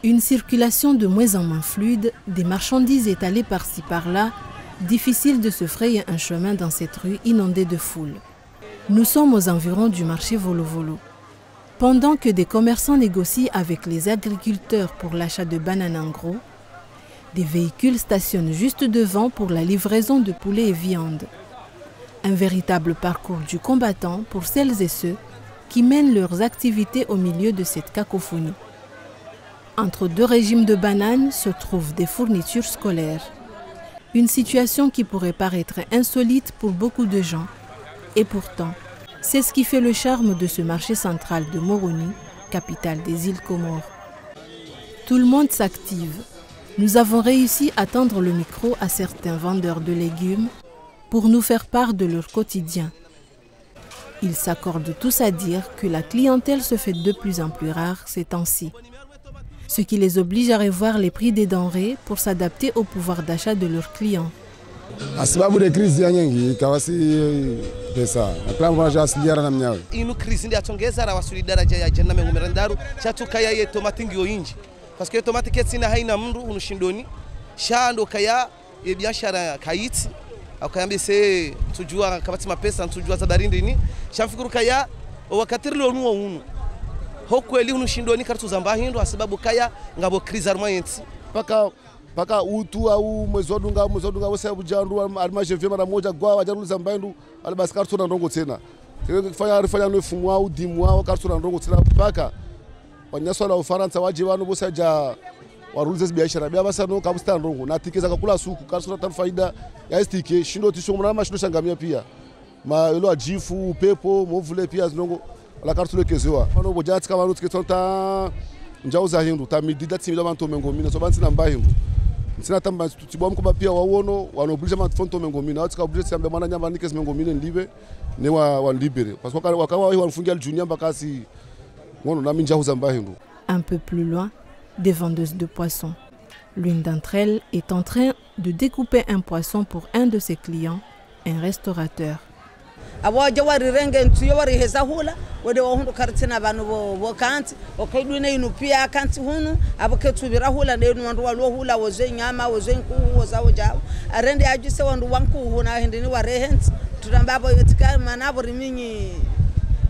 Une circulation de moins en moins fluide, des marchandises étalées par-ci par-là, difficile de se frayer un chemin dans cette rue inondée de foule. Nous sommes aux environs du marché Volo-Volo. Pendant que des commerçants négocient avec les agriculteurs pour l'achat de bananes en gros, des véhicules stationnent juste devant pour la livraison de poulets et viande. Un véritable parcours du combattant pour celles et ceux qui mènent leurs activités au milieu de cette cacophonie. Entre deux régimes de bananes se trouvent des fournitures scolaires. Une situation qui pourrait paraître insolite pour beaucoup de gens. Et pourtant, c'est ce qui fait le charme de ce marché central de Moroni, capitale des îles Comores. Tout le monde s'active. Nous avons réussi à tendre le micro à certains vendeurs de légumes pour nous faire part de leur quotidien. Ils s'accordent tous à dire que la clientèle se fait de plus en plus rare ces temps-ci, ce qui les oblige à revoir les prix des denrées pour s'adapter au pouvoir d'achat de leurs clients. Sababu de crise nyingi kawasi pesa akila mvanja asiliara na mnyawe inu crise ndi atongeza ra wasuli daraja ya janna mengu merandaru chatuka ya tomati ngio inji parce que tomati ketsina haina mndu unushindoni shando kaya e biashara kaiti akayambia se tujua kabati mapesa tujua za darindi ni shamfikuru kaya wakatirilo nuo unu hokweli unushindoni kartu zamba hindo sababu kaya ngabo crise armaenti paka utu au mwezi wadunga wose bujandu almajevye mara moja gwa wajaru zambandu alibasi kartu na ndongo tena fanya no fumwa au dimwa kartu na ndongo tena paka wanyaso la Ufaransa waje wanu bose ja warulize biashara bia basa no kabusta ndongo na tikeza kakula suku kartu na faida ya stike shindo tisho mna mashindo shangamia pia ma ilo ajifu upepo movule pia ndongo la kartu lekezewa mano bojati kama no tiketa njauza hindu tamidida tsimida bantu mengomina so bantu namba hindu sina tamba tibom kuba pia wawono wanobrija matfonto mengomina atika obrija sambe mana nyamba nikes mengomina ndibe ne wa libere parce que wakawa wanafungia junior bakasi ngono na minjauza mba hindu. Un peu plus loin, des vendeuses de poissons. L'une d'entre elles est en train de découper un poisson pour un de ses clients, un restaurateur. Awaja wari renge ntuyo wari heza hula wode wahundu karatina banu bo kanti okaidune inu pia kanti hunu abaketubira hula ndenu wandu walwo hula woze nyama woze nku wozawo jawo arende ajise wandu wanku huna hindini warehent tudambabo yotika manabo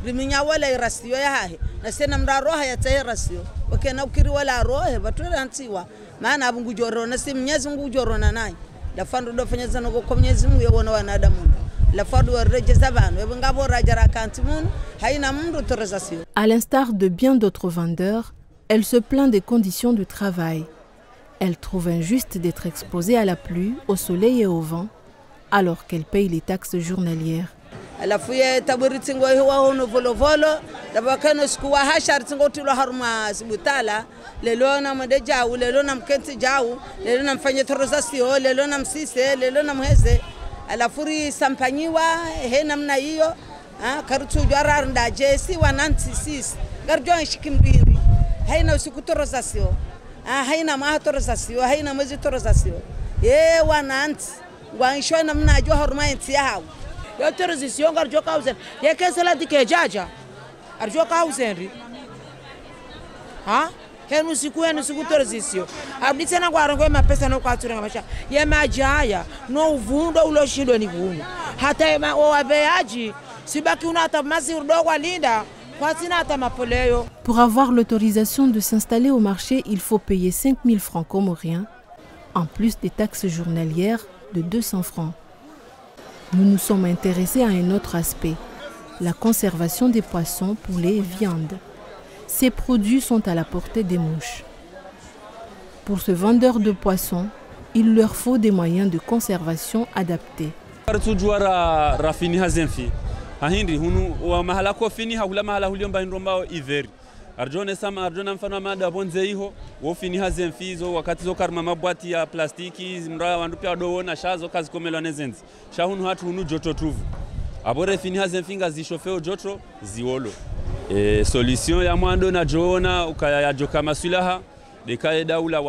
riminya wala irasiyo ya hahe na sena mraroha ya tahe rasiyo wakena ukiri wala rohe batura antiwa maana abungu joro na si mnyezi mungu joro na nai la fandu do fanyeza no ko mnyezi mungu yobona wanadamu. À l'instar de bien d'autres vendeurs, elle se plaint des conditions de travail. Elle trouve injuste d'être exposée à la pluie, au soleil et au vent, alors qu'elle paye les taxes journalières. Alafuri sampanyiwa he namna hiyo karutu jwarar ndaje si wananti sis garjo shikimriri haina usikutorozacio haina mahatorazacio haina mwezi torazacio wananti wansho namna jo hormaenti yao yo torazacio garjo kauzen yekesela dikejaja arjo kauzenri henu siku torazisio abditena kwarongo mapesa no kwatura ngasha yemajaya no uvundo uloshindo ni vuno hata ema owabeaji sibaki unata mazirdo kwa linda kwa sina hata mapoleyo. Pour avoir l'autorisation de s'installer au marché, il faut payer 5000 francs comoriens en plus des taxes journalières de 200 francs. Nous nous sommes intéressés à un autre aspect, la conservation des poissons, poulets et viandes. Ces produits sont à la portée des mouches. Pour ce vendeur de poissons, il leur faut des moyens de conservation adaptés. Arjone sama arjona mfano mada bonze iho wofini hazemfizo wakati zo karma mabwati ya plastiki mra wandu pia dowona shazo kazi komelo nezenzi shahunu hatu hunu joto tuvu abore fini hazemfinga zishofeo joto ziolo solution ya mwando na joona ukaya joka masulaha dekaye daula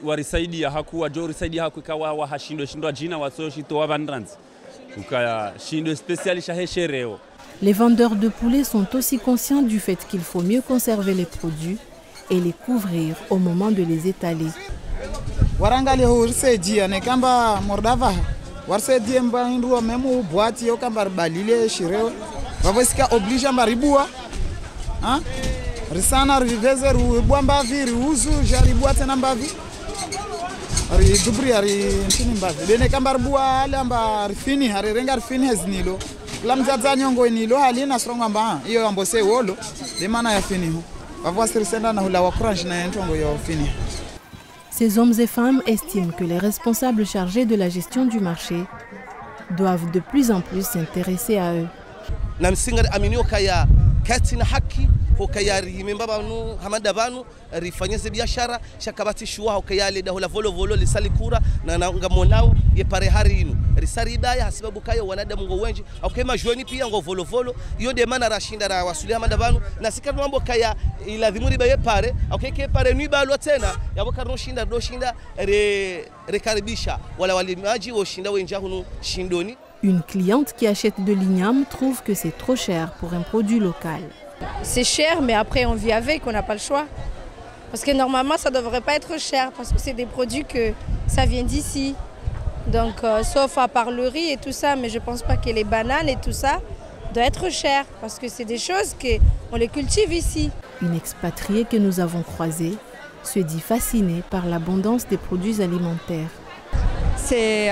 warisaidi ya haku wa jori saidi haku ikawa wa hashindo jina wasoshito wabandranzi ukaya shindo spécial shaheshereo. Les vendeurs de poulets sont aussi conscients du fait qu'il faut mieux conserver les produits et les couvrir au moment de les étaler. Warangali hurseji ne kamba mordava warseji mba nduo memu boati yo kamba balile shireo vavosika oblige maribua hein risana riveze ruibwa mbavi riuzu jaribua tena mbavi ari dubri ari ntini mbavi bene kamba ribua ale amba rifini ari renga rifini heznilo lamzaza nyongo nilo halina stronga mba iyo ambose wolo de mana ya fini ho vavosirisenda na hula wa crunch na ntongo yo fini. Ces hommes et femmes estiment que les responsables chargés de la gestion du marché doivent de plus en plus s'intéresser à eux. Hokaya rihimemba banu hamada banu rifanyeze biashara shakabati shuwa hokaya le dahola volo volo lisalikura na ngamonao ye pare harinu risarida ya sababu kaya wanadamu ngo wenji okema joni pia ngo volo volo yo de mana rashinda ra wasuli hamada banu na sikatu mambo kaya iladhimuri baye pare okeke pare ni balwa tena yaboka no shinda do shinda rekaribisha wala walimaji wo shinda wenja hunu shindoni. Une cliente qui achète de l'igname trouve que c'est trop cher pour un produit local. C'est cher, mais après on vit avec, on n'a pas le choix. Parce que normalement ça ne devrait pas être cher, parce que c'est des produits que ça vient d'ici. Donc sauf à part le riz et tout ça, mais je ne pense pas que les bananes et tout ça doivent être cher, parce que c'est des choses qu'on les cultive ici. Une expatriée que nous avons croisée se dit fascinée par l'abondance des produits alimentaires. C'est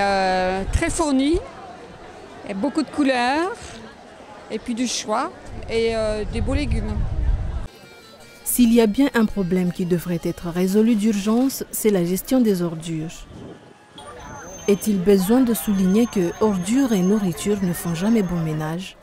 très fourni, et beaucoup de couleurs, et puis du choix. Et des beaux légumes. S'il y a bien un problème qui devrait être résolu d'urgence, c'est la gestion des ordures. Est-il besoin de souligner que ordures et nourriture ne font jamais bon ménage?